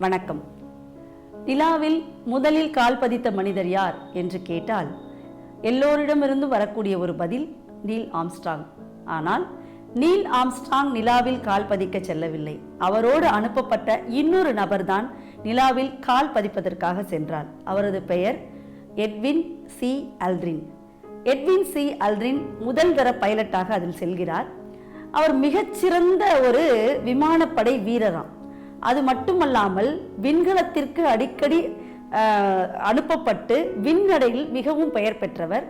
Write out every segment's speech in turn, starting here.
வணக்கம். நிலாவில் முதலில் கால் பதித்த மனிதர் யார் என்று கேட்டால் எல்லோரிடமிருந்து வரக்கூடிய ஒரு பதில் நீல் ஆம்ஸ்ட்ராங். ஆனால் நீல் ஆம்ஸ்ட்ராங் நிலாவில் கால் பதிக்க செல்லவில்லை. அவரோடு அனுப்பப்பட்ட இன்னொரு நபர்தான் நிலாவில் கால் பதிப்பதற்காக சென்றார். அவரது பெயர் Edwin C Aldrin. Edwin C Aldrin முதல் தர பைலட்டாக அதில் செல்கிறார். அவர் மிகச்சிறந்த ஒரு விமானப்படை வீரராம். அது மட்டுமல்லாமல் விண்கலத்திற்கு அடிக்கடி அனுப்பப்பட்டு விண்நடையில் மிகவும் பெயர் பெற்றவர்.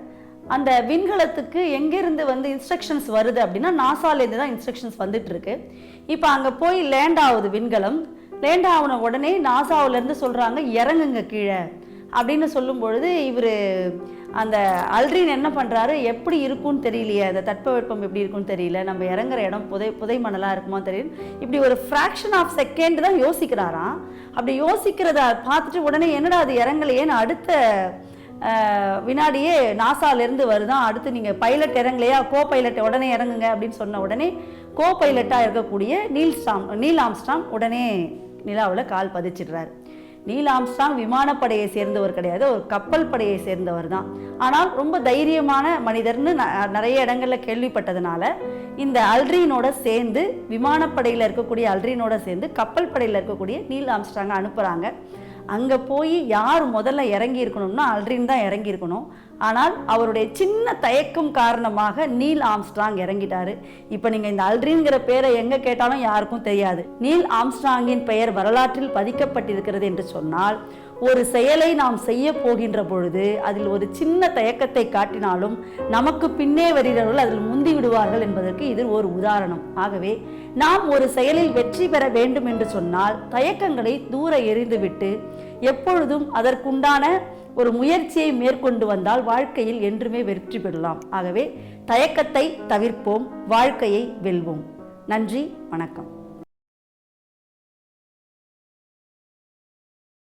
அந்த விண்கலத்துக்கு எங்கேருந்து இன்ஸ்ட்ரக்ஷன்ஸ் வருது அப்படின்னா நாசாலேருந்து தான் இன்ஸ்ட்ரக்ஷன்ஸ் வந்துட்டு இருக்கு. இப்போ அங்கே போய் லேண்ட் ஆகுது விண்கலம். லேண்ட் ஆகின உடனே நாசாவிலேருந்து சொல்கிறாங்க இறங்குங்க கீழே அப்படின்னு சொல்லும் பொழுது இவர் அந்த அல்ட்ரின் என்ன பண்ணுறாரு, எப்படி இருக்கும்னு தெரியலையே, அந்த தட்பவெப்பம் எப்படி இருக்குன்னு தெரியல, நம்ம இறங்குற இடம் புதை மணலாக இருக்குமா தெரியல, இப்படி ஒரு ஃப்ராக்ஷன் ஆஃப் செகண்ட் தான் யோசிக்கிறாராம். அப்படி யோசிக்கிறத பார்த்துட்டு உடனே என்னடா அது இறங்கலையேன்னு அடுத்த வினாடியே நாசாலேருந்து வருதான், அடுத்து நீங்கள் பைலட் இறங்கலையா, கோ பைலட் உடனே இறங்குங்க அப்படின்னு சொன்ன உடனே கோ பைலட்டாக இருக்கக்கூடிய நீல் ஆம்ஸ்ட்ராங் உடனே நிலாவில் கால் பதிச்சிடுறாரு. நீல் ஆம்ஸ்ட்ராங் விமானப்படையை சேர்ந்தவர் கிடையாது, ஒரு கப்பல் படையை சேர்ந்தவர் தான். ஆனால் ரொம்ப தைரியமான மனிதர்னு நிறைய இடங்களில் கேள்விப்பட்டதுனால இந்த அல்ட்ரினோட சேர்ந்து விமானப்படையில் இருக்கக்கூடிய அல்ட்ரினோட சேர்ந்து கப்பல் படையில் இருக்கக்கூடிய நீல் ஆம்ஸ்ட்ராங்கை அனுப்புகிறாங்க. அங்கே போய் யார் முதல்ல இறங்கி இருக்கணும்னா அல்ட்ரின் தான் இறங்கி இருக்கணும். ஆனால் அவருடைய சின்ன தயக்கம் காரணமாக நீல் ஆம்ஸ்ட்ராங் இறங்கிட்டாரு. இப்போ நீங்கள் இந்த அல்ட்ரின்கிற பேரை எங்கே கேட்டாலும் யாருக்கும் தெரியாது. நீல் ஆம்ஸ்ட்ராங்கின் பெயர் வரலாற்றில் பதிக்கப்பட்டிருக்கிறது என்று சொன்னால் ஒரு செயலை நாம் செய்ய போகின்ற பொழுது அதில் ஒரு சின்ன தயக்கத்தை காட்டினாலும் நமக்கு பின்னே வருகிறவர்கள் அதில் முந்தி விடுவார்கள் என்பதற்கு இது ஒரு உதாரணம். ஆகவே நாம் ஒரு செயலில் வெற்றி பெற வேண்டும் என்று சொன்னால் தயக்கங்களை தூர எறிந்துவிட்டு எப்பொழுதும் அதற்குண்டான ஒரு முயற்சியை மேற்கொண்டு வந்தால் வாழ்க்கையில் என்றுமே வெற்றி பெறலாம். ஆகவே தயக்கத்தை தவிர்ப்போம், வாழ்க்கையை வெல்வோம். நன்றி, வணக்கம்.